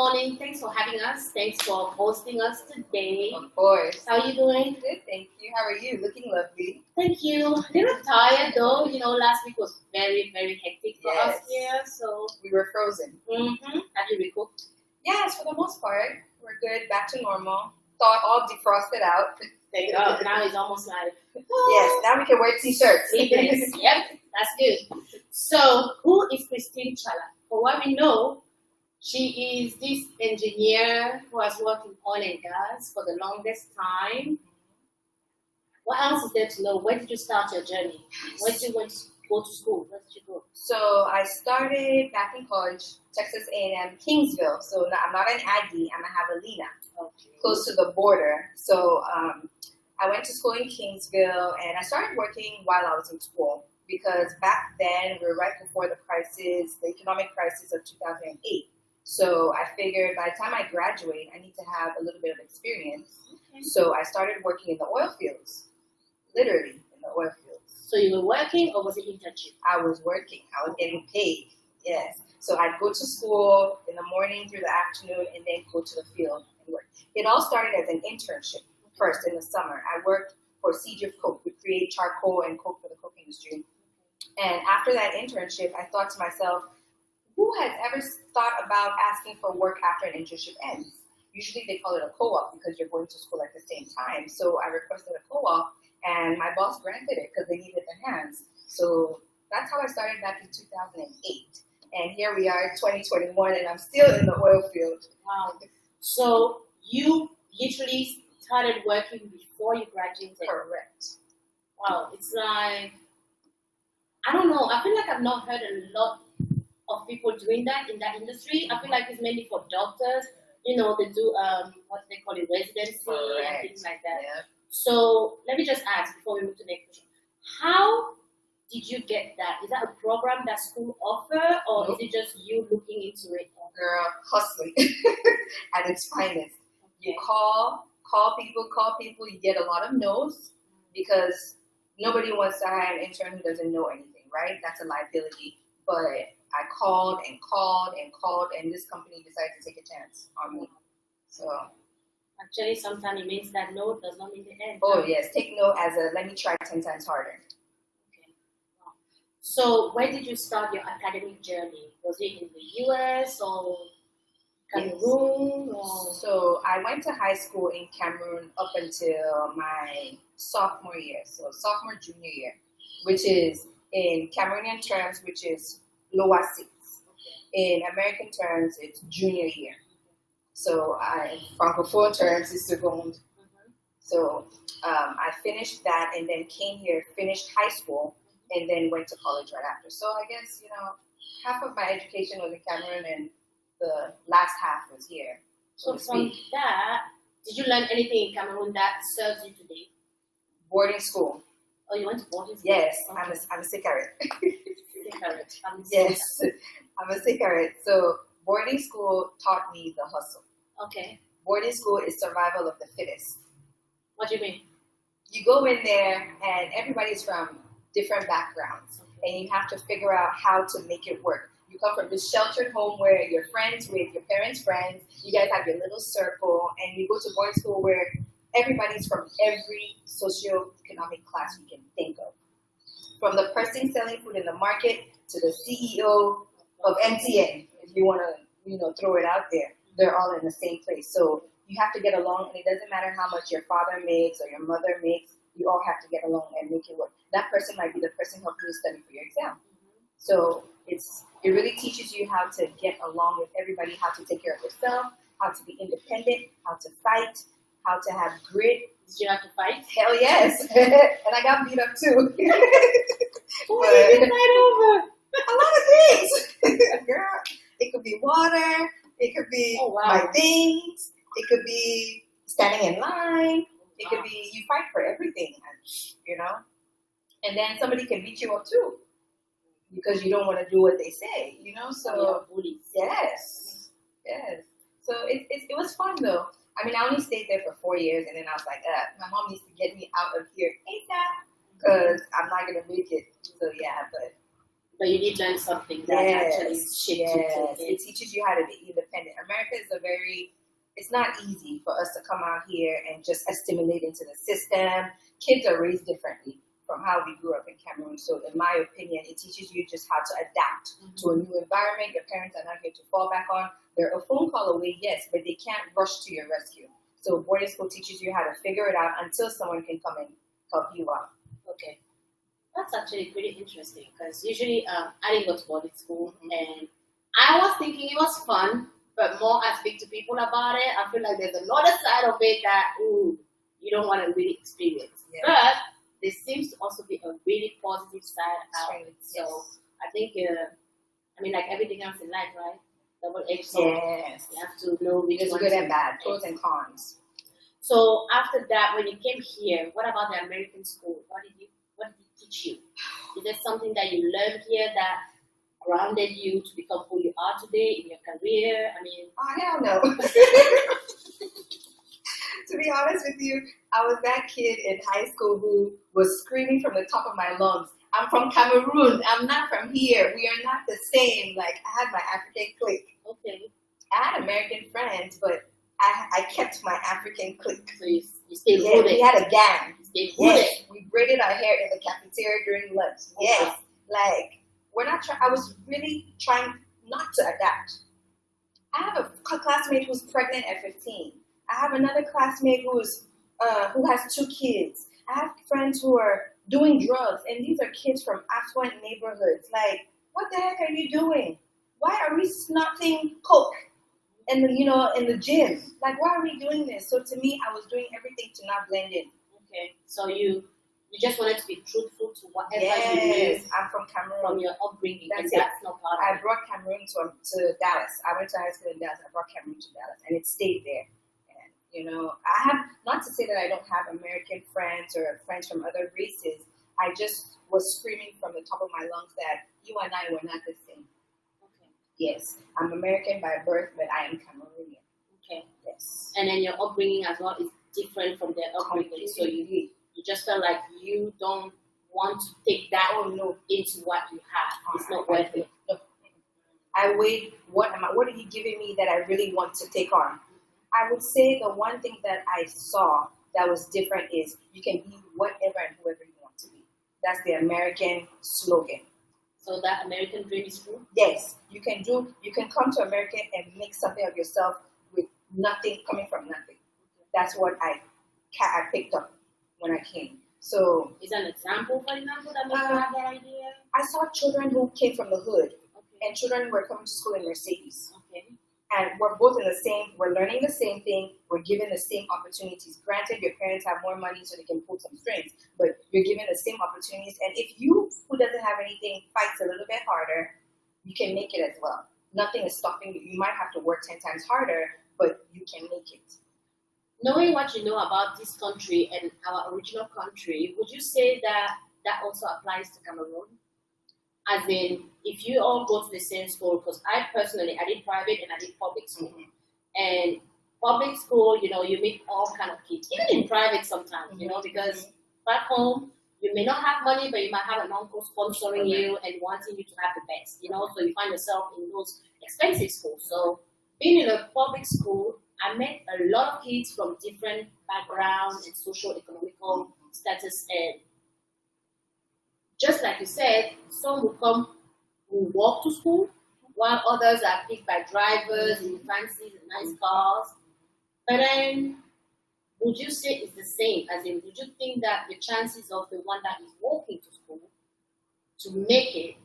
morning. Thanks for having us. Thanks for hosting us today. Of course. How are you doing? Good, thank you. How are you? Looking lovely. Thank you. A little tired though. Last week was very, very hectic for us here. So we were frozen. Have you recouped? Yes, for the most part. We're good. Back to normal. Thought all defrosted out. Thank God. Now it's almost like yes. Now we can wear t-shirts. Yep, that's good. So, who is Christine Tchalla? For what we know, she is this engineer who has worked in oil and gas for the longest time. What else is there to know? Where did you start your journey? Where did you go to school? Where did you go? So I started back in college, Texas A&M, Kingsville. So I'm not an Aggie, I'm a Javelina, close to the border. So I went to school in Kingsville, and I started working while I was in school because back then we were right before the economic crisis of 2008. So I figured by the time I graduate, I need to have a little bit of experience. Okay. So I started working in the oil fields, literally in the oil fields. So you were working, or was it internship? I was working. I was getting paid, yes. So I'd go to school in the morning through the afternoon and then go to the field and work. It all started as an internship first in the summer. I worked for CGF Coke. We create charcoal and coke for the coke industry. And after that internship, I thought to myself, who has ever thought about asking for work after an internship ends? Usually they call it a co-op because you're going to school at the same time. So I requested a co-op, and my boss granted it because they needed the hands. So that's how I started back in 2008. And here we are, 2021, and I'm still in the oil field. Wow. So you literally started working before you graduated? Correct. Wow. It's like, I don't know. I feel like I've not heard a lot of people doing that in that industry. I feel like it's mainly for doctors. They do what they call it, residency and things like that. Yeah. So let me just ask before we move to the next question. How did you get that? Is that a program that school offer, or is it just you looking into it? Girl, hustling at its finest. You call people. You get a lot of no's because nobody wants to hire an intern who doesn't know anything, right? That's a liability. But I called, and this company decided to take a chance on me. So actually, sometimes it means that no does not mean the end. Oh yes, take no as a let me try 10 times harder. Okay. Wow. So where did you start your academic journey? Was it in the US or Cameroon? Yes. Or? So I went to high school in Cameroon up until my sophomore year. So sophomore, junior year, which is in Cameroonian terms, which is lower six. Okay. In American terms, it's junior year. So Francophone terms is seconde. So I finished that and then came here, finished high school, and then went to college right after. So I guess, half of my education was in Cameroon and the last half was here. So from that, did you learn anything in Cameroon that serves you today? Boarding school. Oh, you went to boarding school? Yes, okay. I'm a sicarette. Yes, I'm a sicarette. So boarding school taught me the hustle. Okay. Boarding school is survival of the fittest. What do you mean? You go in there and everybody's from different backgrounds, and you have to figure out how to make it work. You come from this sheltered home where you're friends with your parents' friends. You guys have your little circle, and you go to boarding school where everybody's from every socioeconomic class you can think of. From the person selling food in the market to the CEO of MTN, if you want to, throw it out there. They're all in the same place. So you have to get along, and it doesn't matter how much your father makes or your mother makes. You all have to get along and make it work. That person might be the person helping you study for your exam. So it really teaches you how to get along with everybody, how to take care of yourself, how to be independent, how to fight, how to have grit. Did you have to fight? Hell yes. And I got beat up too. What did you fight over? A lot of things. Girl, it could be water. It could be my things. It could be standing in line. It could be, you fight for everything, And then somebody can beat you up too because you don't want to do what they say, So, yes. So it was fun though. I mean, I only stayed there for 4 years, and then I was like, my mom needs to get me out of here ASAP because I'm not going to make it. So, yeah, but you did learn something that actually shaped you. It teaches you how to be independent. America America is it's not easy for us to come out here and just assimilate into the system. Kids are raised differently from how we grew up in Cameroon. So in my opinion, it teaches you just how to adapt to a new environment. Your parents are not here to fall back on. They're a phone call away, yes, but they can't rush to your rescue. So boarding school teaches you how to figure it out until someone can come and help you out. Okay. That's actually pretty interesting because usually I didn't go to boarding school and I was thinking it was fun, but more I speak to people about it, I feel like there's another side of it that you don't want to really experience. Yeah. But there seems to also be a really positive side out of it. So I think, like everything else in life, right? Double-edged sword. Yes. You have to know which There's good and bad, pros and cons. So after that, when you came here, what about the American school? What did it teach you? Is there something that you learned here that grounded you to become who you are today in your career? Hell no. To be honest with you, I was that kid in high school who was screaming from the top of my lungs, I'm from Cameroon, I'm not from here, we are not the same. Like, I had my African clique. Okay. I had American friends, but I kept my African clique. So you stayed rooted. We had a gang. Yes. We braided our hair in the cafeteria during lunch. Okay. Yes. Like, I was really trying not to adapt. I have a classmate who's pregnant at 15. I have another classmate who has 2 kids. I have friends who are doing drugs, and these are kids from affluent neighborhoods. Like, what the heck are you doing? Why are we snorting coke in the gym? Like, why are we doing this? So to me, I was doing everything to not blend in. Okay, so you just wanted to be truthful to whatever you live. I'm from Cameroon. From your upbringing. That's not part of I brought Cameroon to Dallas. I went to high school in Dallas. I brought Cameroon to Dallas, and it stayed there. I have, not to say that I don't have American friends or friends from other races. I just was screaming from the top of my lungs that you and I were not the same. Okay. Yes, I'm American by birth, but I am Cameroonian. Okay. Yes. And then your upbringing as well is different from their upbringing. So you just felt like you don't want to take that into what you have. It's not worth it. No. I weighed what are you giving me that I really want to take on? I would say the one thing that I saw that was different is you can be whatever and whoever you want to be. That's the American slogan. So that American dream is true? Yes. You can come to America and make something of yourself with nothing, coming from nothing. That's what I picked up when I came. So, is that an example, for example, that makes you have that idea? I saw children who came from the hood, and children who were coming to school in Mercedes. Okay. And we're both we're learning the same thing, we're given the same opportunities. Granted, your parents have more money so they can pull some strings, but you're given the same opportunities. And if you, who doesn't have anything, fights a little bit harder, you can make it as well. Nothing is stopping you. You might have to work 10 times harder, but you can make it. Knowing what you know about this country and our original country, would you say that also applies to Cameroon? As in, if you all go to the same school, because I did private and I did public school. Mm-hmm. And public school, you meet all kind of kids, even in private sometimes, because back home, you may not have money, but you might have an uncle sponsoring you and wanting you to have the best, so you find yourself in those expensive schools. So being in a public school, I met a lot of kids from different backgrounds and socio-economical status, and just like you said, some will walk to school, while others are picked by drivers in fancy and nice cars. But then, would you say it's the same? As in, would you think that the chances of the one that is walking to school to make it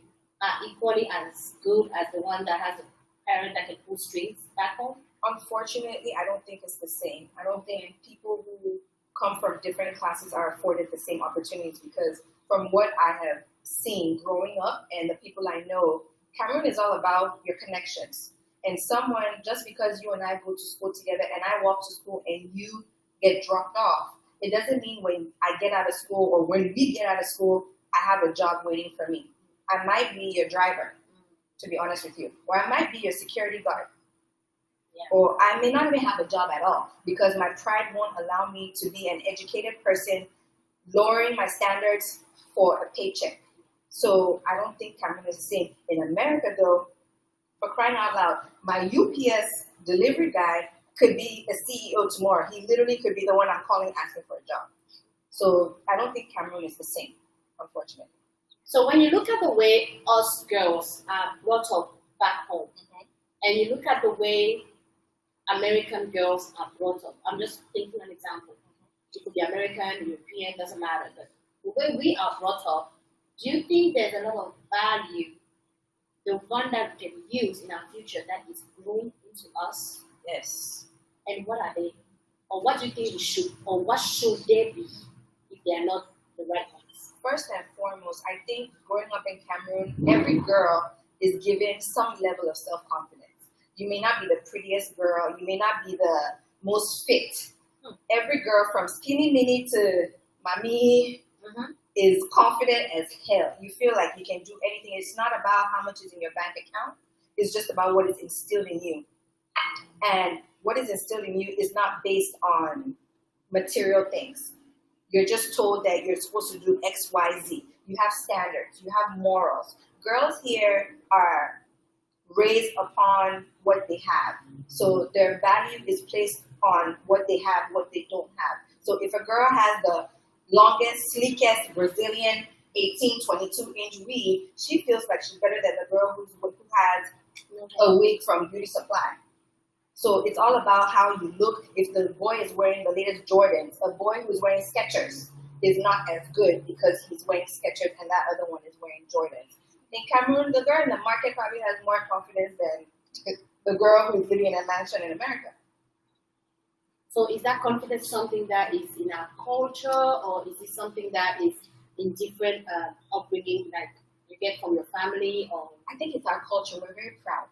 are equally as good as the one that has a parent that can pull strings back home? Unfortunately, I don't think it's the same. I don't think people who come from different classes are afforded the same opportunities, because from what I have seen growing up and the people I know, Cameroon is all about your connections. And someone, just because you and I go to school together and I walk to school and you get dropped off, it doesn't mean when I get out of school or when we get out of school, I have a job waiting for me. I might be your driver, to be honest with you. Or I might be your security guard. Yeah. Or I may not even have a job at all, because my pride won't allow me to be an educated person, lowering my standards for a paycheck. So I don't think Cameroon is the same. In America, though, for crying out loud, my UPS delivery guy could be a CEO tomorrow. He literally could be the one I'm calling asking for a job. So I don't think Cameroon is the same, unfortunately. So when you look at the way us girls are brought up back home, and you look at the way American girls are brought up, I'm just thinking an example. It could be American, European, doesn't matter. But the way we are brought up, do you think there's a lot of value, the one that we can use in our future that is growing into us? Yes. And what are they? Or what do you think we should, or what should they be if they are not the right ones? First and foremost, I think growing up in Cameroon, every girl is given some level of self-confidence. You may not be the prettiest girl, you may not be the most fit. Every girl from skinny mini to mommy is confident as hell. You feel like you can do anything. It's not about how much is in your bank account. It's just about what is instilled in you. And what is instilled in you is not based on material things. You're just told that you're supposed to do X, Y, Z. You have standards. You have morals. Girls here are raised upon what they have. So their value is placed on what they have, what they don't have. So if a girl has the longest, sleekest Brazilian 18, 22-inch weave, she feels like she's better than the girl who has a wig from Beauty Supply. So it's all about how you look. If the boy is wearing the latest Jordans, a boy who's wearing Skechers is not as good because he's wearing Skechers and that other one is wearing Jordans. In Cameroon, the girl in the market probably has more confidence than the girl who's living in a mansion in America. So is that confidence something that is in our culture, or is it something that is in different upbringing, like you get from your family? Or I think it's our culture. We're very proud.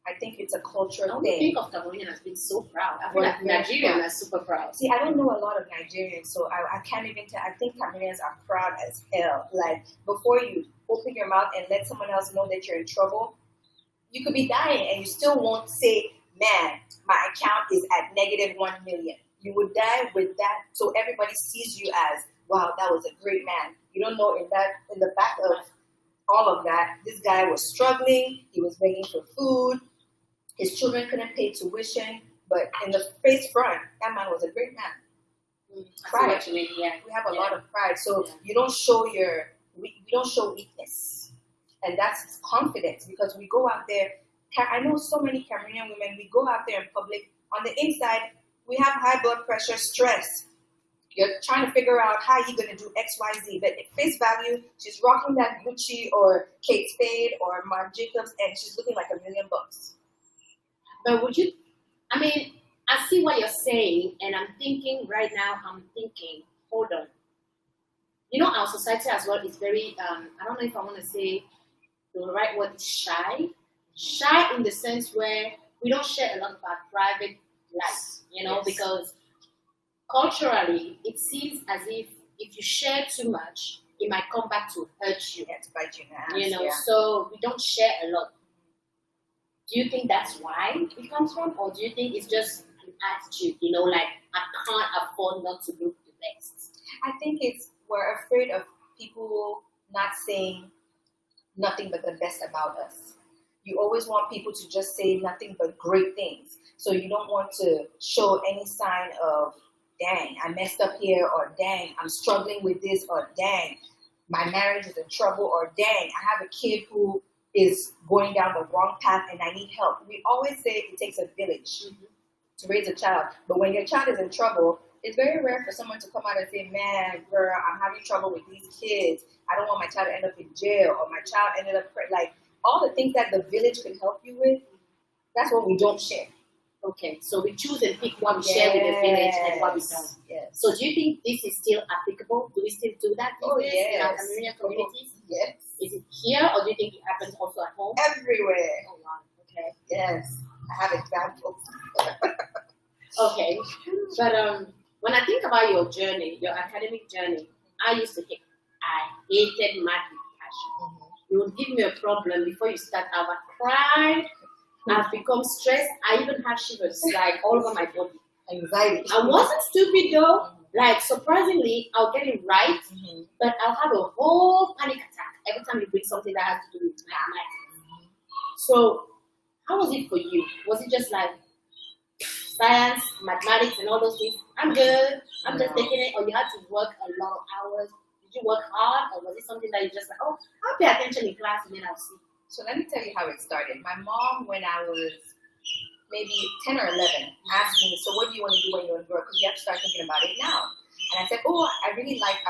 I think it's a cultural I don't thing. think of Cameroonian as being so proud. I feel like Nigerians are super proud. See, I don't know a lot of Nigerians, so I can't even tell. I think Cameroonians are proud as hell. Like, before you open your mouth and let someone else know that you're in trouble, you could be dying and you still won't say, man, my account is at -1 million. You would die with that, so everybody sees you as, wow, that was a great man. You don't know in the back of all of that, this guy was struggling. He was begging for food. His children couldn't pay tuition, but in the face front, that man was a great man. Pride. Yeah. We have a lot of pride, so you don't show weakness, and that's confidence. Because we go out there. I know so many Cameroonian women. We go out there in public. On the inside, we have high blood pressure, stress. You're trying to figure out how you're going to do X, Y, Z. But at face value, she's rocking that Gucci or Kate Spade or Marc Jacobs, and she's looking like $1 million. But would you, I mean, I see what you're saying, and I'm thinking right now, hold on. You know, our society as well is very, I don't know if I want to say the right word, shy. Shy in the sense where we don't share a lot of our private life, you know, because culturally, it seems as if you share too much, it might come back to hurt you. Yeah, to bite you in the ass. You know, so we don't share a lot. Do you think that's why it comes from? Or do you think it's just an attitude, you know, like I can't afford not to look the best? I think we're afraid of people not saying nothing but the best about us. You always want people to just say nothing but great things. So you don't want to show any sign of, dang, I messed up here, or dang, I'm struggling with this, or dang, my marriage is in trouble, or dang, I have a kid who is going down the wrong path and I need help. We always say it takes a village to raise a child. But when your child is in trouble, it's very rare for someone to come out and say, man, girl, I'm having trouble with these kids. I don't want my child to end up in jail, or my child ended up, like, all the things that the village can help you with, that's what we don't share. Okay, so we choose and pick what we share with the village and what we don't. Yes. So do you think this is still applicable? Do we still do that in our Cameroonian communities? Yes. Is it here, or do you think it happens also at home? Everywhere. Oh, wow. Okay. Yes. I have examples. Okay. But when I think about your journey, your academic journey, I hated math with passion. You would give me a problem before you start. I would cry. I've become stressed. I even have shivers like all over my body. Anxiety. I wasn't stupid though. Like, surprisingly, I'll get it right, but I'll have a whole panic attack every time you bring something that has to do with mathematics. So, How was it for you? Was it just like science, mathematics, and all those things? I'm good. I'm just taking it. Or you had to work a lot of hours? Did you work hard, or was it something that you just like, oh, I'll pay attention in class and then I'll see? So let me tell you how it started. My mom, when I was maybe 10 or 11, asked me, so what do you want to do when you're a girl? Because you have to start thinking about it now. And I said, oh, I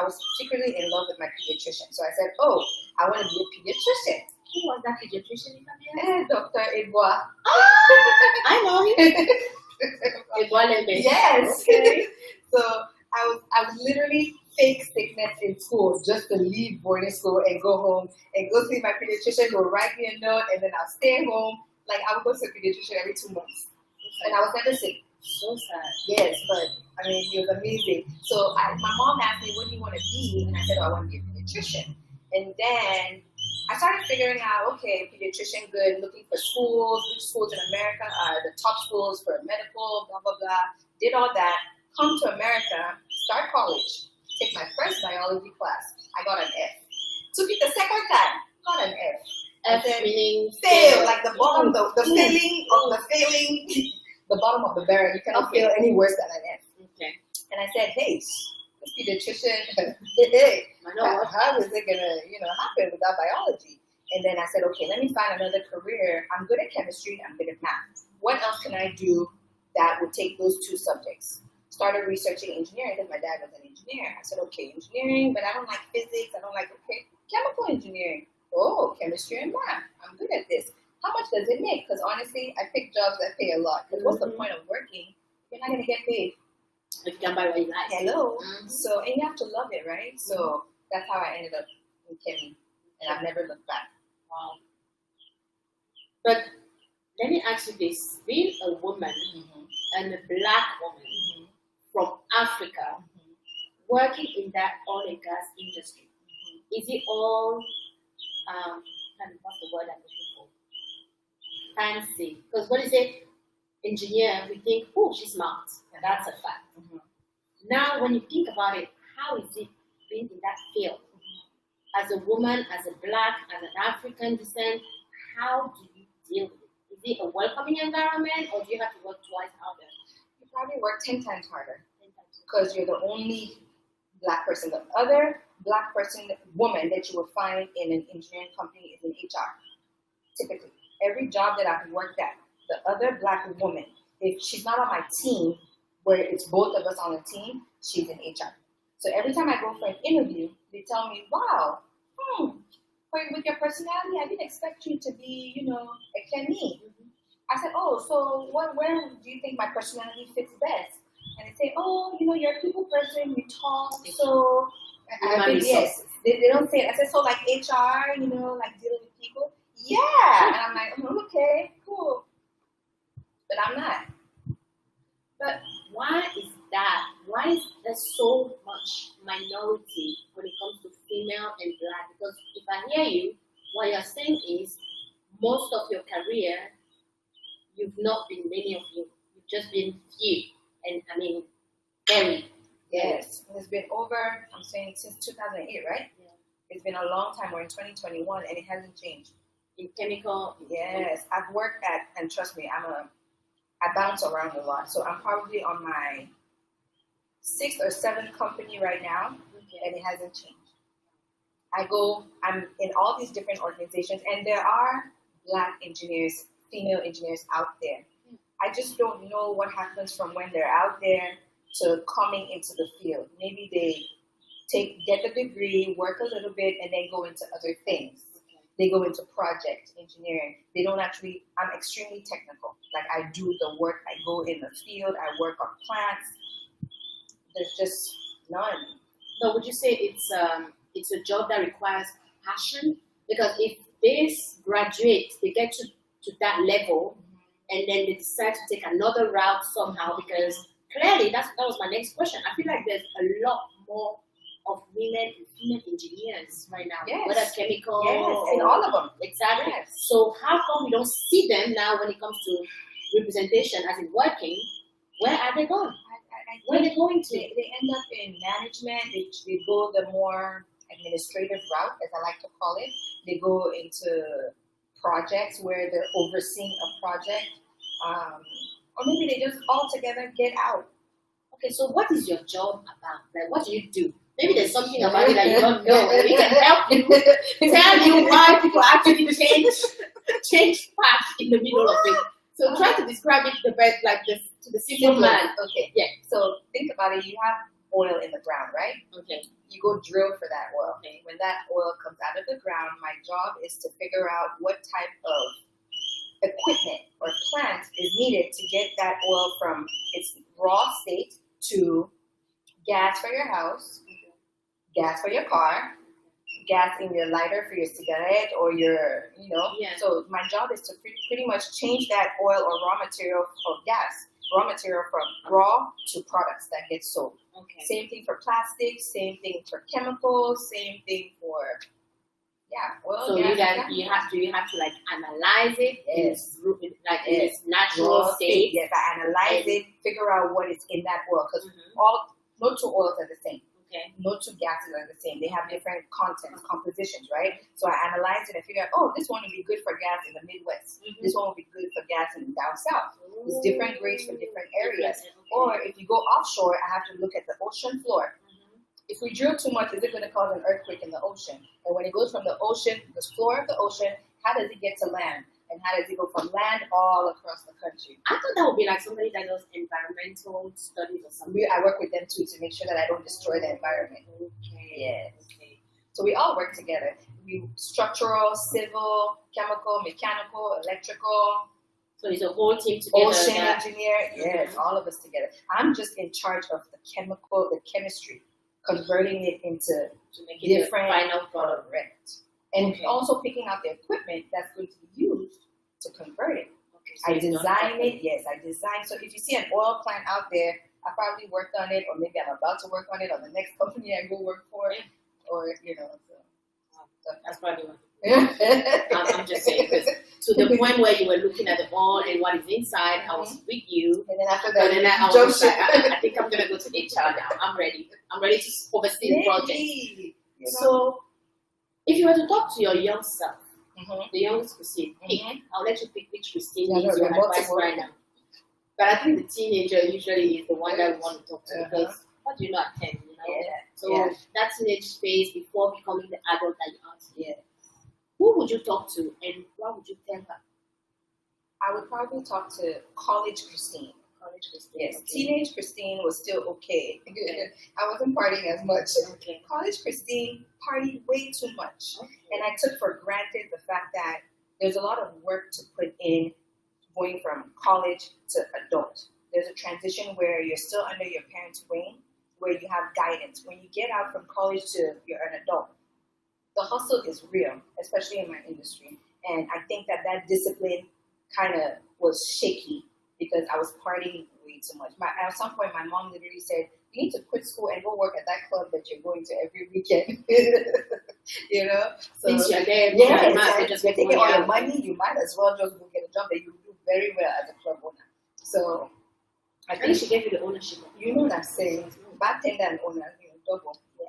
was secretly in love with my pediatrician. So I said, oh, I want to be a pediatrician. Who was that pediatrician? Dr. Edouard. I know him. Edouard. Yes. Okay. So I was literally fake sickness in school just to leave boarding school and go home and go see my pediatrician, who would write me a note, and then I'll stay home. Like, I would go to a pediatrician every 2 months. And I was never sick. So sad. Yes, but I mean, he was amazing. So my mom asked me, what do you want to be? And I said, oh, I want to be a pediatrician. And then I started figuring out, okay, pediatrician, good, looking for schools, which schools in America are the top schools for medical, blah, blah, blah. Did all that, come to America, start college, take my first biology class. I got an F. Took it the second time, got an F. F meaning fail, like the bottom, the failing of the failing, the bottom of the barrel. You cannot fail any worse than an F. Okay. And I said, hey, this pediatrician, hey, how is it gonna, happen without biology? And then I said, okay, let me find another career. I'm good at chemistry. I'm good at math. What else can I do that would take those two subjects? Started researching engineering because my dad was an engineer. I said, okay, engineering, but I don't like physics. I don't like, chemical engineering. Oh, chemistry and math. I'm good at this. How much does it make? Because honestly, I pick jobs that pay a lot. Because what's the point of working if you're not going to get paid? If you can buy what you like. Hello. Mm-hmm. So, and you have to love it, right? So that's how I ended up in chemistry. And I've never looked back. Wow. But let me ask you this. Being a woman and a black woman from Africa, working in that oil and gas industry, is it all, what's the word I'm looking for? Fancy. Because when you say engineer, we think, oh, she's smart. That's a fact. Now, when you think about it, how is it being in that field? As a woman, as a black, as an African descent, how do you deal with it? Is it a welcoming environment, or do you have to work twice harder? You probably work 10 times harder because you're the only black person. The other black woman that you will find in an engineering company is in HR. Typically, every job that I've worked at, the other black woman, if she's not on my team, where it's both of us on the team, she's in HR. So every time I go for an interview, they tell me, wow, with your personality, I didn't expect you to be, a chemie. I said, oh, so where do you think my personality fits best? And they say, oh, you're a people person, you talk, so... I think, yes. They don't say it. I said, so like HR, like dealing with people? Yeah. And I'm like, okay, cool. But I'm not. But why is that? Why is there so much minority when it comes to female and black? Because if I hear you, what you're saying is most of your career, you've not been many of you. You've just been few. And very. Yes. It's been over, I'm saying, since 2008, right? Yeah. It's been a long time. We're in 2021 and it hasn't changed. In chemical? Yes. I've worked at, and trust me, I bounce around a lot. So I'm probably on my 6th or 7th company right now, and it hasn't changed. I'm in all these different organizations, and there are black engineers, female engineers out there. I just don't know what happens from when they're out there to coming into the field. Maybe they get the degree, work a little bit, and then go into other things. They go into project engineering. They don't actually, I'm extremely technical. Like I do the work, I go in the field, I work on plants. There's just none. So would you say it's a job that requires passion? Because if they graduate, they get to that level, and then they decide to take another route somehow, because clearly that was my next question. I feel like there's a lot more of women and female engineers right now, whether chemical and all of them. Exactly. Yes. So how come we don't see them now when it comes to representation, as in working? Where are they going? Where are they going to? They end up in management. They go the more administrative route, as I like to call it. They go into projects where they're overseeing a project, or maybe they just all together get out. Okay, so what is your job about? Like, what do you do? Maybe there's something about it that you don't know. We can help you, tell you why people actually change paths in the middle of it. So try to describe it the best, like this, to the simple man. Okay. Yeah. So think about it. You have oil in the ground, right? Okay. You go drill for that oil. Okay. When that oil comes out of the ground, my job is to figure out what type of equipment or plant is needed to get that oil from its raw state to gas for your house, gas for your car, gas in your lighter for your cigarette or your, Yeah. So my job is to pretty much change that oil or raw material from raw to products that get sold. Okay. Same thing for plastics, same thing for chemicals, same thing for oil. So gas, you have to like analyze it Yes. in its natural raw state. Yes, I analyze it, figure out what is in that oil because no two oils are the same. Okay. No two gases are the same. They have different contents, compositions, right? So I analyze it and figure out, this one would be good for gas in the Midwest. This one would be good for gas in down south. There's different grades for different areas. Okay. Or if you go offshore, I have to look at the ocean floor. If we drill too much, is it going to cause an earthquake in the ocean? And when it goes from the ocean, the floor of the ocean, how does it get to land? And how does it go from land all across the country? I thought that would be like somebody that does environmental studies or something. I work with them too to make sure that I don't destroy the environment. Okay. Yes. Okay. So we all work together. We structural, civil, chemical, mechanical, electrical. So it's a whole team together. Ocean engineer. Yes, all of us together. I'm just in charge of the chemistry, converting it into to make it different the final product. Correct. And also picking out the equipment that's going to be used to convert it. Okay, so I design it. Yes, I design. So if you see an oil plant out there, I probably worked on it, or maybe I'm about to work on it on the next company I go work for, or So that's probably what. I'm just saying, because to the point where you were looking at the oil and what is inside, I was with you. And then after that, I was just like, I think I'm gonna go to HR now. I'm ready. I'm ready to oversee the project. So, if you were to talk to your young self, the youngest Christine, I'll let you pick which Christine needs your advice right now. But I think the teenager usually is the one that we want to talk to because what do you know at 10? So that teenage phase before becoming the adult that you are today. Who would you talk to and what would you tell her? I would probably talk to college Christine. Yes, okay. Teenage Christine was still okay. I wasn't partying as much. Okay. College Christine partied way too much. Okay. And I took for granted the fact that there's a lot of work to put in going from college to adult. There's a transition where you're still under your parents' wing, where you have guidance. When you get out from college to you're an adult, the hustle is real, especially in my industry. And I think that discipline kind of was shaky because I was partying way too much. At some point, my mom literally said, you need to quit school and go work at that club that you're going to every weekend. So, since you're there, you're taking all your money, you might as well just go get a job that you do very well as a club owner. So I think she gave you the ownership. You know what I'm saying? Bartender and owner, double. Yeah.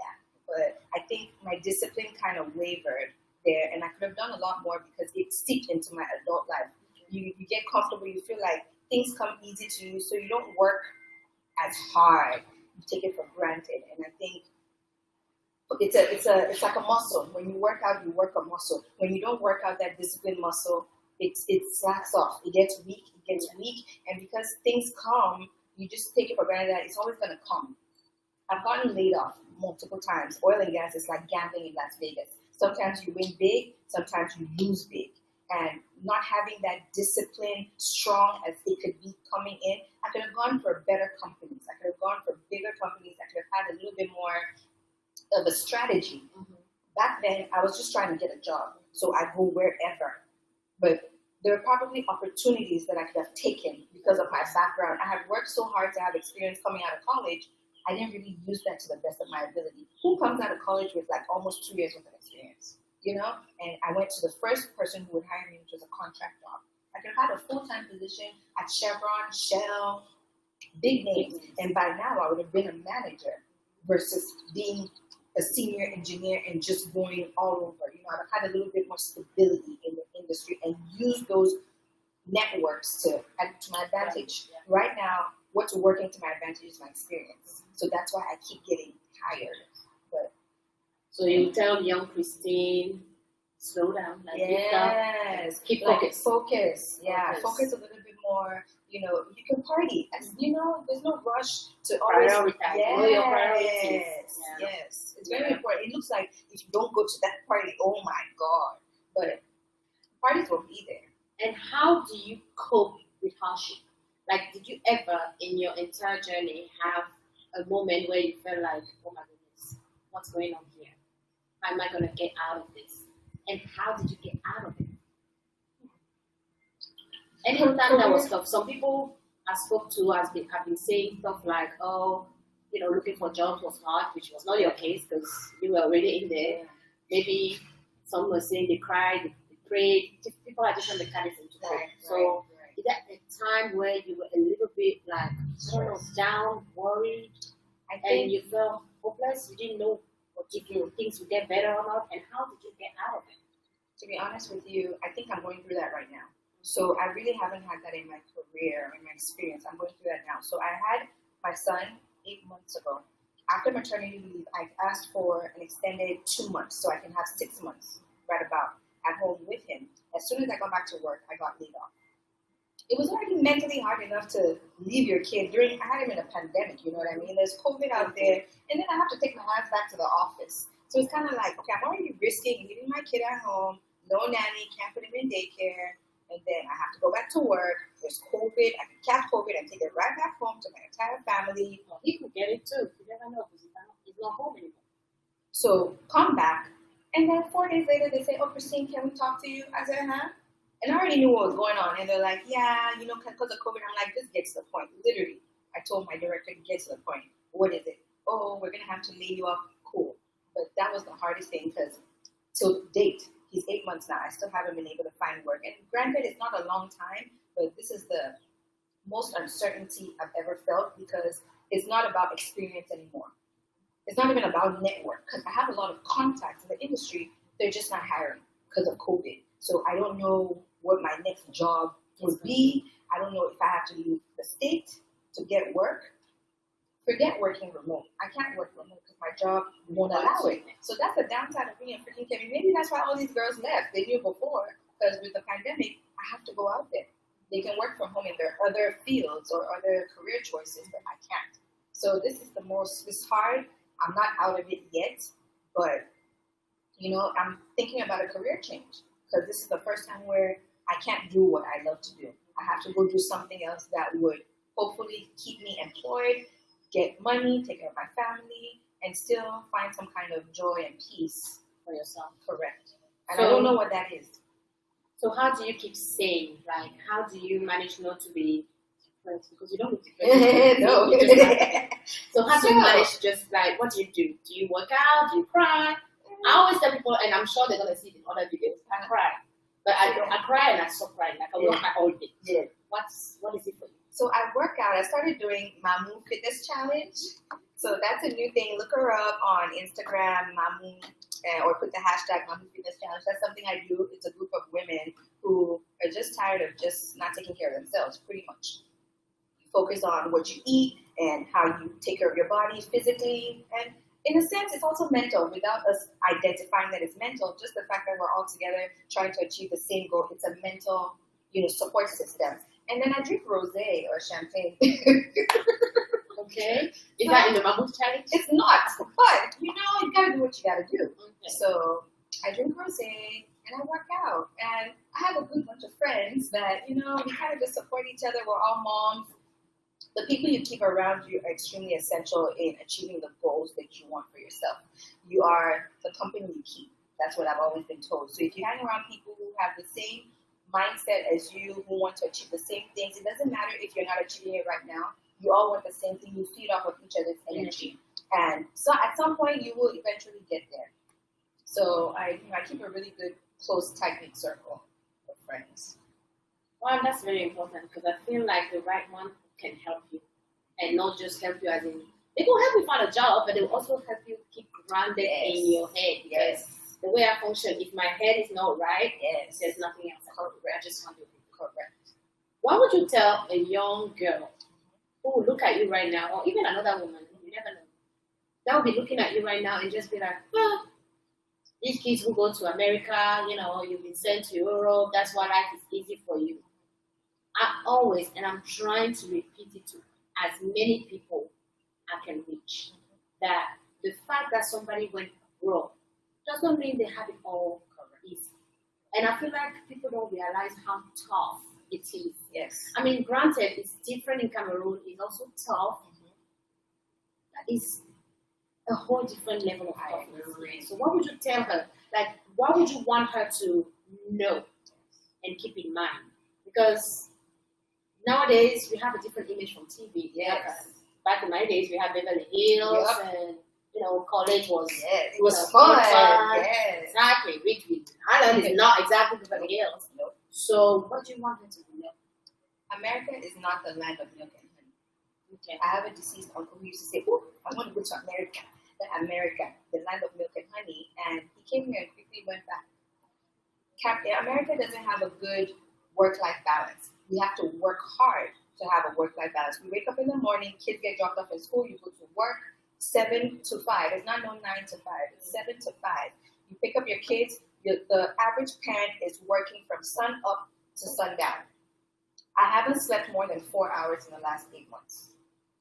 But I think my discipline kind of wavered there, and I could have done a lot more because it seeped into my adult life. You get comfortable, you feel like things come easy to you, so you don't work as hard. You take it for granted, and I think it's like a muscle. When you work out, you work a muscle. When you don't work out that discipline muscle, it slacks off. It gets weak, and because things come, you just take it for granted that it's always going to come. I've gotten laid off multiple times. Oil and gas is like gambling in Las Vegas. Sometimes you win big, sometimes you lose big. And not having that discipline strong as it could be coming in, I could have gone for better companies. I could have gone for bigger companies. I could have had a little bit more of a strategy. Back then, I was just trying to get a job. So I'd go wherever. But there are probably opportunities that I could have taken because of my background. I had worked so hard to have experience coming out of college. I didn't really use that to the best of my ability. Who comes out of college with like almost 2 years worth of experience? And I went to the first person who would hire me, which was a contract job. I could have had a full-time position at Chevron, Shell, big names. And by now I would have been a manager versus being a senior engineer and just going all over. You know, I've had a little bit more stability in the industry and use those networks to my advantage. Right now, what's working to my advantage is my experience. So that's why I keep getting hired. But so you tell young Christine, slow down, like yes, keep like focus. Focus a little bit more. You know, you can party. As you know, there's no rush to always Prioritize. Know your priorities. Yes, it's very important. It looks like if you don't go to that party, oh my God! But parties will be there. And how do you cope with hardship? Like, did you ever in your entire journey have a moment where you felt like, oh my goodness, what's going on here? How am I going to get out of this? And how did you get out of it? Anytime that was tough, some people I spoke to have been saying stuff like, oh, you know, looking for jobs was hard, which was not your case because you were already in there. Maybe some were saying they cried, they prayed. People are different mechanisms to cope. So is that a time where you were a little bit like, I don't know, down, worried, and you felt hopeless? You didn't know if things would get better or not, and how did you get out of it? To be honest with you, I think I'm going through that right now. So I really haven't had that in my career, in my experience. I'm going through that now. So I had my son 8 months ago. After maternity leave, I asked for an extended 2 months so I can have 6 months right about at home with him. As soon as I got back to work, I got laid off. It was already mentally hard enough to leave your kid I had him in a pandemic, you know what I mean? There's COVID out there, and then I have to take my ass back to the office. So it's kind of like, okay, I'm already risking leaving my kid at home, no nanny, can't put him in daycare, and then I have to go back to work. There's COVID, I can catch COVID and take it right back home to my entire family. Well, he could get it too. You never know because he's not home anymore. So come back, and then 4 days later they say, oh, Christine, can we talk to you? I said, huh? And I already knew what was going on. And they're like, yeah, you know, because of COVID. I'm like, just get to the point. Literally, I told my director to get to the point. What is it? Oh, we're going to have to lay you off. Cool. But that was the hardest thing because till date, he's 8 months now. I still haven't been able to find work. And granted, it's not a long time, but this is the most uncertainty I've ever felt because it's not about experience anymore. It's not even about network because I have a lot of contacts in the industry. They're just not hiring because of COVID. So I don't know what my next job would be. I don't know if I have to leave the state to get work. Forget working remote. I can't work remote because my job won't allow it. So that's the downside of being a freaking Kevin. Maybe that's why all these girls left. They knew before because with the pandemic, I have to go out there. They can work from home in their other fields or other career choices, but I can't. So this is it's hard. I'm not out of it yet, but, you know, I'm thinking about a career change because this is the first time where I can't do what I love to do. I have to go do something else that would hopefully keep me employed, get money, take care of my family, and still find some kind of joy and peace for yourself. Correct. And I don't know what that is. So how do you keep sane? Like, how do you manage not to be depressed? Because you don't look depressed. No. So how do you manage just like, what do? Do you work out? Do you cry? I always tell people, and I'm sure they're going to see it in other videos, I cry. But I cry and I stop crying. Like, I will cry all day. Yeah. What is it for you? So I work out. I started doing Mamu Fitness Challenge. So that's a new thing. Look her up on Instagram, Mamu, or put the hashtag Mamu Fitness Challenge. That's something I do. It's a group of women who are just tired of just not taking care of themselves, pretty much. Focus on what you eat and how you take care of your body physically. And in a sense, it's also mental. Without us identifying that it's mental, just the fact that we're all together trying to achieve the same goal, it's a mental, support system. And then I drink rosé or champagne. Okay. Is that in the Mammoth Challenge? It's not, but you gotta do what you gotta do. Okay. So I drink rosé and I work out, and I have a good bunch of friends that we kind of just support each other. We're all moms. The people you keep around you are extremely essential in achieving the goals that you want for yourself. You are the company you keep. That's what I've always been told. So if you hang around people who have the same mindset as you, who want to achieve the same things, it doesn't matter if you're not achieving it right now. You all want the same thing. You feed off of each other's energy. And so at some point, you will eventually get there. So I keep a really good, close, tight-knit circle of friends. Well, that's very important because I feel like the right one can help you, and not just help you as in They will help you find a job, but they will also help you keep grounded in your head. Because the way I function, if my head is not right, there's nothing else. I just want to be correct. What would you tell a young girl who will look at you right now, or even another woman, you never know, that will be looking at you right now and just be like, well, these kids who go to America, you've been sent to Europe, that's why life is easy for you. I always, and I'm trying to repeat it to as many people I can reach, that the fact that somebody went abroad does not mean they have it all easy. And I feel like people don't realize how tough it is. Yes. I mean, granted, it's different in Cameroon. It's also tough. It's a whole different level of toughness. So what would you tell her? Like, what would you want her to know and keep in mind? Because nowadays, we have a different image from TV. Yes. Back in my days, we had Beverly Hills and, college was it was fun. Yes. Exactly. Ireland is not exactly Beverly Hills. Nope. So what do you want her to know? America is not the land of milk and honey. Okay. I have a deceased uncle who used to say, "Oh, I want to go to America, the land of milk and honey," and he came here and quickly went back. America doesn't have a good work-life balance. We have to work hard to have a work-life balance. We wake up in the morning, kids get dropped off at school, you go to work 7 to 5. It's not 9 to 5. It's 7 to 5. You pick up your kids. The average parent is working from sun up to sundown. I haven't slept more than 4 hours in the last 8 months.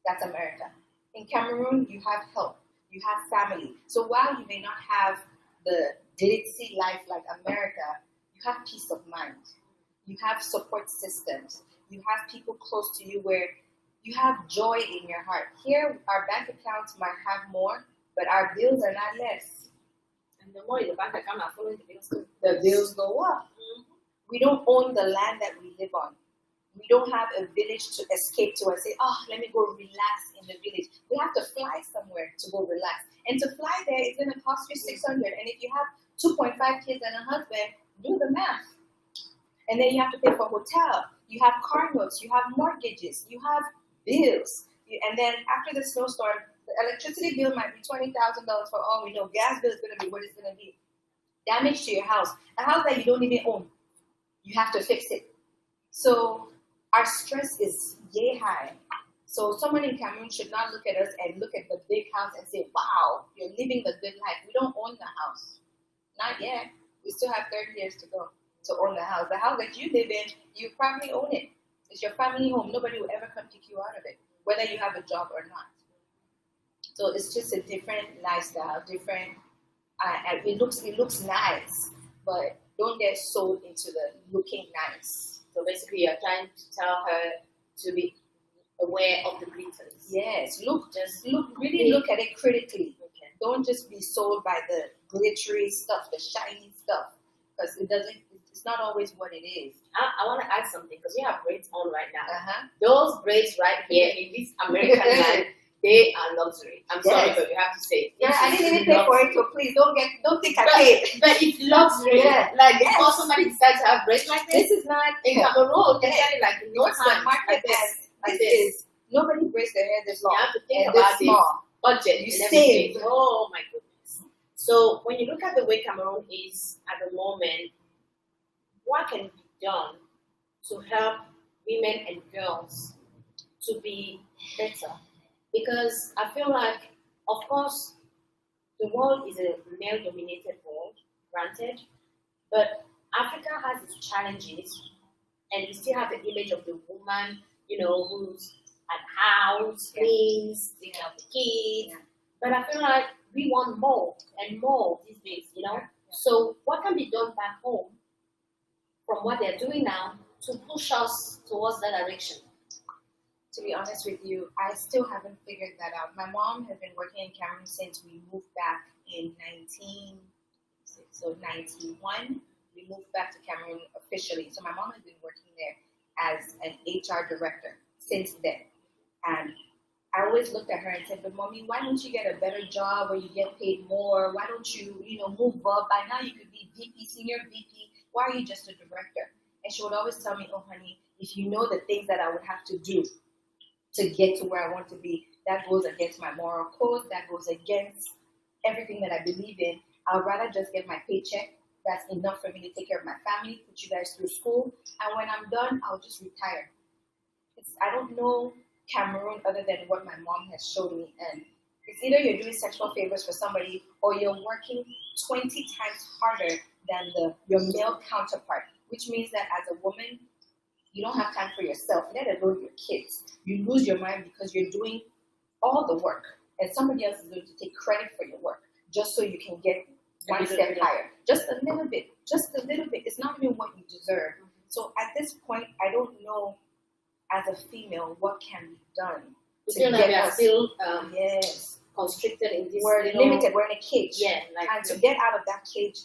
That's America. In Cameroon, you have help. You have family. So while you may not have the ditzy life like America, you have peace of mind. You have support systems. You have people close to you where you have joy in your heart. Here, our bank accounts might have more, but our bills are not less. And the more the bank account are following the bills too. The bills go up. Mm-hmm. We don't own the land that we live on. We don't have a village to escape to and say, oh, let me go relax in the village. We have to fly somewhere to go relax. And to fly there, it's going to cost you $600. And if you have 2.5 kids and a husband, do the math. And then you have to pay for a hotel. You have car notes. You have mortgages. You have bills. And then after the snowstorm, the electricity bill might be $20,000 for all we know. Gas bill is going to be what it's going to be. Damage to your house. A house that you don't even own. You have to fix it. So our stress is yay high. So someone in Cameroon should not look at us and look at the big house and say, wow, you're living the good life. We don't own the house. Not yet. We still have 30 years to go to own the house. The house that you live in, you probably own it. It's your family home. Nobody will ever come kick you out of it, whether you have a job or not. So it's just a different lifestyle, different. And it looks nice, but don't get sold into the looking nice. So basically, you're trying to tell her to be aware of the glitters. Yes, look at it critically. Okay. Don't just be sold by the glittery stuff, the shiny stuff, because it's not always what it is. I want to add something because we have braids on right now. Uh-huh. Those braids right here in this American land, they are luxury. I'm sorry, but you have to say it. Yeah, I didn't even pay for it, so please don't think I paid. But it's luxury. Yeah. Like before somebody decides to have braids like this is not in Cameroon. They get it like no time. Market like this. Nobody braids their hair this long. You have to think about this budget. You save. Oh my goodness. So when you look at the way Cameroon is at the moment, what can be done to help women and girls to be better? Because I feel like, of course, the world is a male-dominated world, granted, but Africa has its challenges, and we still have the image of the woman, who's at house, cleans, taking out the kids. Yeah. But I feel like we want more and more these days, Yeah. So what can be done back home from what they're doing now to push us towards that direction? To be honest with you, I still haven't figured that out. My mom has been working in Cameroon since we moved back in 91. We moved back to Cameroon officially. So my mom has been working there as an HR director since then. And I always looked at her and said, but mommy, why don't you get a better job where you get paid more? Why don't you, move up? By now you could be VP, senior VP. Why are you just a director? And she would always tell me, oh, honey, if you know the things that I would have to do to get to where I want to be, that goes against my moral code, that goes against everything that I believe in. I would rather just get my paycheck. That's enough for me to take care of my family, put you guys through school, and when I'm done, I'll just retire. I don't know Cameroon other than what my mom has shown me, and it's either you're doing sexual favors for somebody or you're working 20 times harder than your male counterpart, which means that as a woman, you don't have time for yourself, let alone your kids. You lose your mind because you're doing all the work, and somebody else is going to take credit for your work just so you can get one step higher. Just a little bit. It's not even what you deserve. So at this point, I don't know, as a female, what can be done. You feel like we are still constricted in this. We're limited. We're in a cage. Yeah, and to get out of that cage,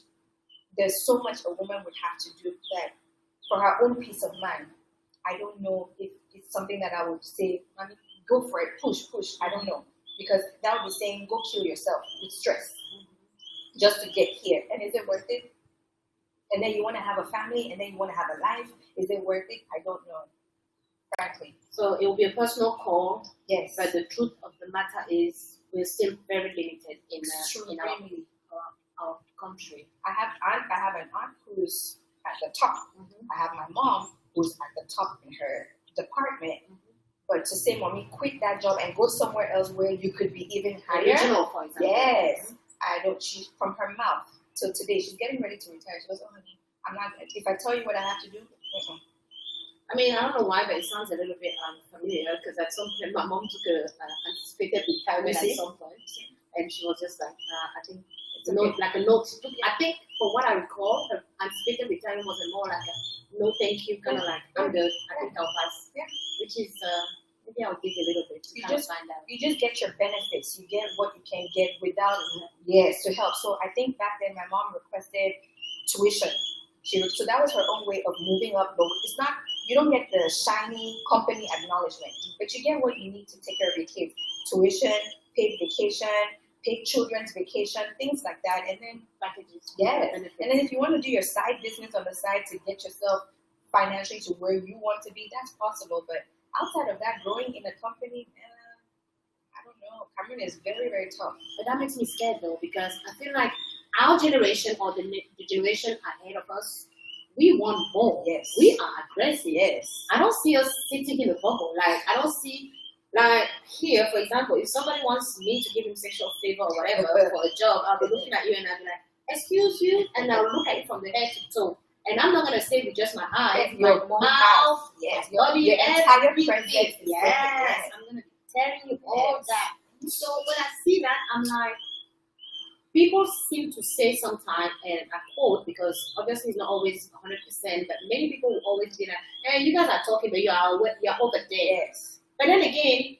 there's so much a woman would have to do that for her own peace of mind. I don't know if it's something that I would say, I mean, go for it, push. I don't know. Because that would be saying, go kill yourself with stress just to get here. And is it worth it? And then you want to have a family, and then you want to have a life. Is it worth it? I don't know, frankly. So it will be a personal call. Yes. But the truth of the matter is we're still very limited in our country. I have an aunt who's at the top. I have my mom who's at the top in her department. But to say, mommy, quit that job and go somewhere else where you could be even higher. Regional, for example. Yes. I don't. She, from her mouth till today, she's getting ready to retire. She goes, oh, honey, I'm not. If I tell you what I have to do, I mean, I don't know why, but it sounds a little bit familiar because at some point my mom took an anticipated retirement at some point, and she was just like, I think it's a note. I think, for what I recall, her anticipated retirement was more like a no, thank you, kind of like I'm good. I think I'll pass. Yeah. Which is maybe I'll give you a little bit to find out. You just get your benefits. You get what you can get without to help. So I think back then my mom requested tuition. So that was her own way of moving up. But it's not, you don't get the shiny company acknowledgement, but you get what you need to take care of your kids. Tuition, paid vacation, paid children's vacation, things like that. And then packages. Yes. And then if you want to do your side business on the side to get yourself financially to where you want to be, that's possible. But outside of that, growing in a company, I don't know. Cameroon is very, very tough. But that makes me scared though, because I feel like our generation or the generation ahead of us, we want more. Yes. We are aggressive. Yes. I don't see us sitting in a bubble. Like, I don't see, like, here, for example, if somebody wants me to give him sexual favor or whatever for a job, I'll be looking at you and I'll be like, excuse you? And I'll look at you from the head to toe. And I'm not going to say with just my eyes, your mouth, yes, body, your entire presence. Yes. I'm going to be telling you all that. So when I see that, I'm like, people seem to say sometimes, and I quote, because obviously it's not always 100%, but many people will always be like, hey, you guys are talking, but you're over there. Yes. But then again,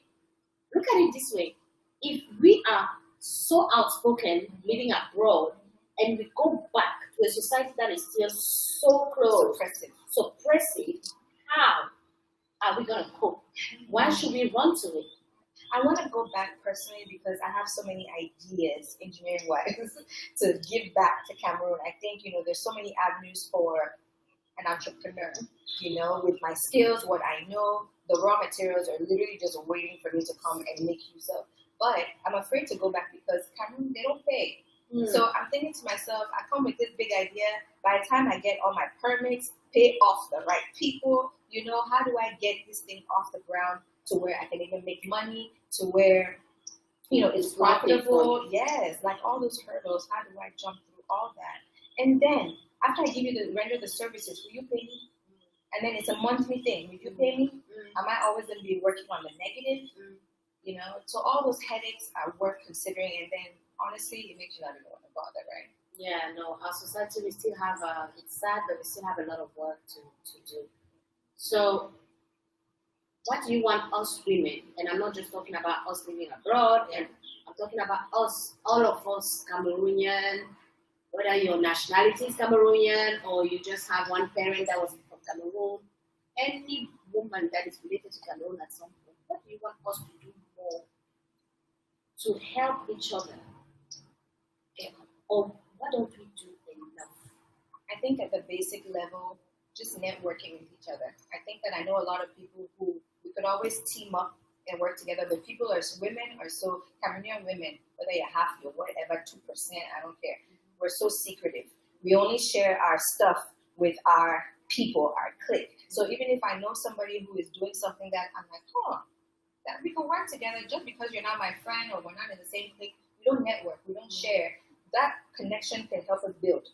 look at it this way. If we are so outspoken living abroad, and we go back to a society that is still so close, suppressive, how are we going to cope? Why should we run to it? I want to go back personally because I have so many ideas, engineering-wise, to give back to Cameroon. I think, there's so many avenues for an entrepreneur, with my skills, what I know, the raw materials are literally just waiting for me to come and make use of. But I'm afraid to go back because Cameroon, they don't pay. So I'm thinking to myself, I come with this big idea. By the time I get all my permits, pay off the right people, how do I get this thing off the ground to where I can even make money, to where, it's profitable? Yes, like all those hurdles, how do I jump through all that? And then, after I give you render the services, will you pay me? And then it's a monthly thing. Will you pay me? Am I always going to be working on the negative? So all those headaches are worth considering, and then honestly, it makes you not even want to bother, right? Yeah, no, our society, we still have, it's sad, but we still have a lot of work to do. So, what do you want us women, and I'm not just talking about us living abroad, and I'm talking about us, all of us Cameroonian, whether your nationality is Cameroonian, or you just have one parent that was from Cameroon, any woman that is related to Cameroon at some point, what do you want us to do more to help each other? Or what don't we do enough? I think at the basic level, just networking with each other. I think that I know a lot of people who we could always team up and work together. But women are so, Cameroonian women, whether you're half, you're whatever, 2%, I don't care. We're so secretive. We only share our stuff with our people, our clique. So even if I know somebody who is doing something that I'm like, that we can work together, just because you're not my friend or we're not in the same clique, we don't network, we don't share. That connection can help us build.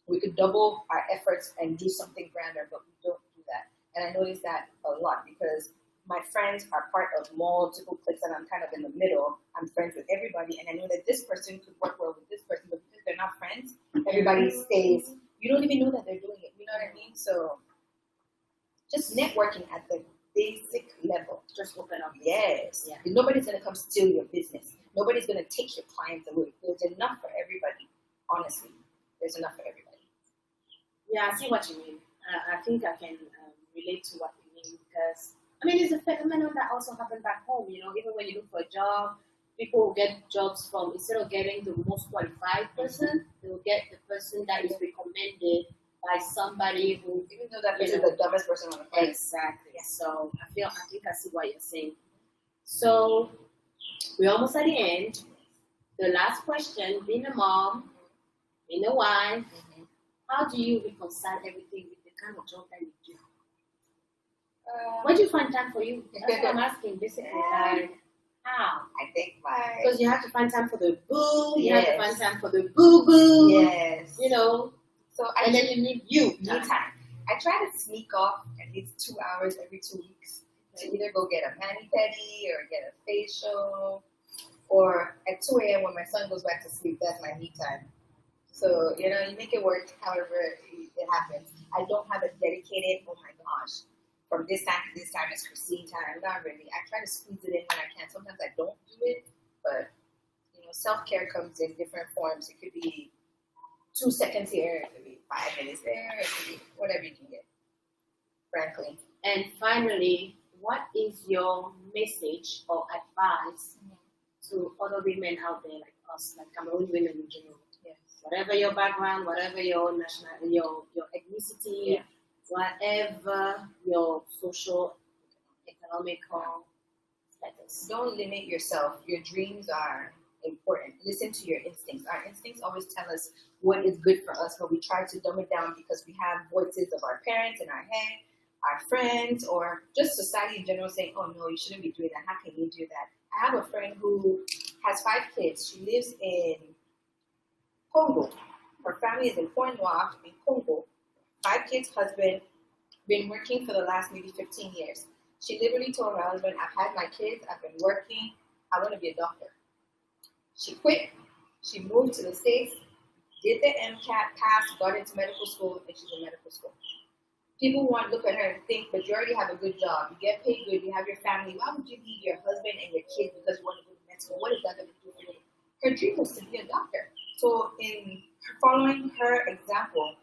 We could double our efforts and do something grander, but we don't do that. And I notice that a lot because my friends are part of multiple cliques and I'm kind of in the middle. I'm friends with everybody and I know that this person could work well with this person, but because they're not friends, everybody stays. You don't even know that they're doing it. You know what I mean? So just networking at the basic level. Just open up. Yes. Yeah. Nobody's going to come steal your business. Nobody's going to take your clients away. There's enough for everybody. Honestly, there's enough for everybody. Yeah, I see what you mean. I think I can relate to what you mean because, I mean, it's a phenomenon that also happened back home. You know, even when you look for a job, people will get jobs from, instead of getting the most qualified person, they will get the person that is recommended by somebody who, even though that person is the dumbest person on the planet. Exactly. Yeah. So I think I see what you're saying. So we're almost at the end. The last question: being a mom, being a wife, how do you reconcile everything with the kind of job that you do? Where do you find time for you? That's what I'm asking. Basically, like how? I think because you have to find time for the boo. You have to find time for the boo boo. Yes. You know. So and then you need time. I try to sneak off at least 2 hours every 2 weeks to either go get a mani-pedi or get a facial, or at 2 a.m. when my son goes back to sleep, that's my me time. So, you know, you make it work however it happens. I don't have a dedicated, oh my gosh, from this time to this time is Christine time. Not really. I try to squeeze it in when I can. Sometimes I don't do it, but, you know, self-care comes in different forms. It could be 2 seconds here, it could be 5 minutes there, it could be whatever you can get, frankly. And finally, what is your message or advice to other women out there like us, like Cameroon women in general? Yes. Whatever your background, whatever your national, your ethnicity, whatever your social, economical status. Don't limit yourself. Your dreams are important. Listen to your instincts. Our instincts always tell us what is good for us, but we try to dumb it down because we have voices of our parents in our head, our friends, or just society in general saying, oh no, you shouldn't be doing that. How can you do that? I have a friend who has 5 kids. She lives in Congo. Her family is in Point Noir in Congo. 5 kids, husband, been working for the last maybe 15 years. She literally told her husband, I've had my kids, I've been working, I want to be a doctor. She quit, she moved to the States, did the MCAT, passed, got into medical school, and she's in medical school. People want to look at her and think, but you already have a good job, you get paid good, you have your family, why would you leave your husband and your kids because you want to go to med school? What is that going to do for you? Her dream was to be a doctor. So in following her example,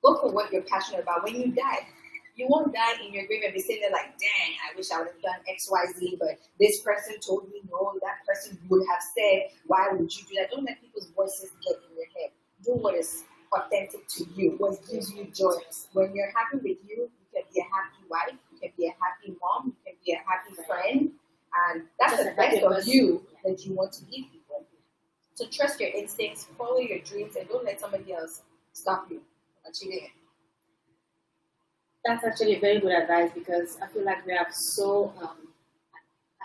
go for what you're passionate about. When you die, you won't die in your grave and be sitting there like, dang, I wish I would have done X, Y, Z, but this person told me no, that person would have said, why would you do that? Don't let people's voices get in your head. Do what is authentic to you, what gives you joy. When you're happy with you, you can be a happy wife, you can be a happy mom, you can be a happy friend, and that's the best of you that you want to give people. So trust your instincts, follow your dreams, and don't let somebody else stop you from achieving it. That's actually very good advice because I feel like we are so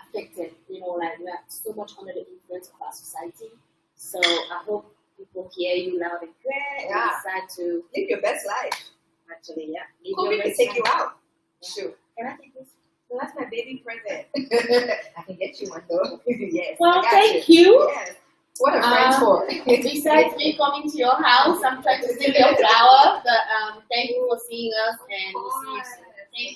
affected, you know, like we are so much under the influence of our society. So I hope people hear you loud and clear and decide to live your best life. Actually, yeah. Who can take you out? Yeah. Sure. Can I take this? No, that's my baby present. I can get you one though. Yes. Well, thank you. Yes. What a friend for. Besides me coming to your house, I'm trying to steal your flower, but thank you for seeing us and we'll see you soon.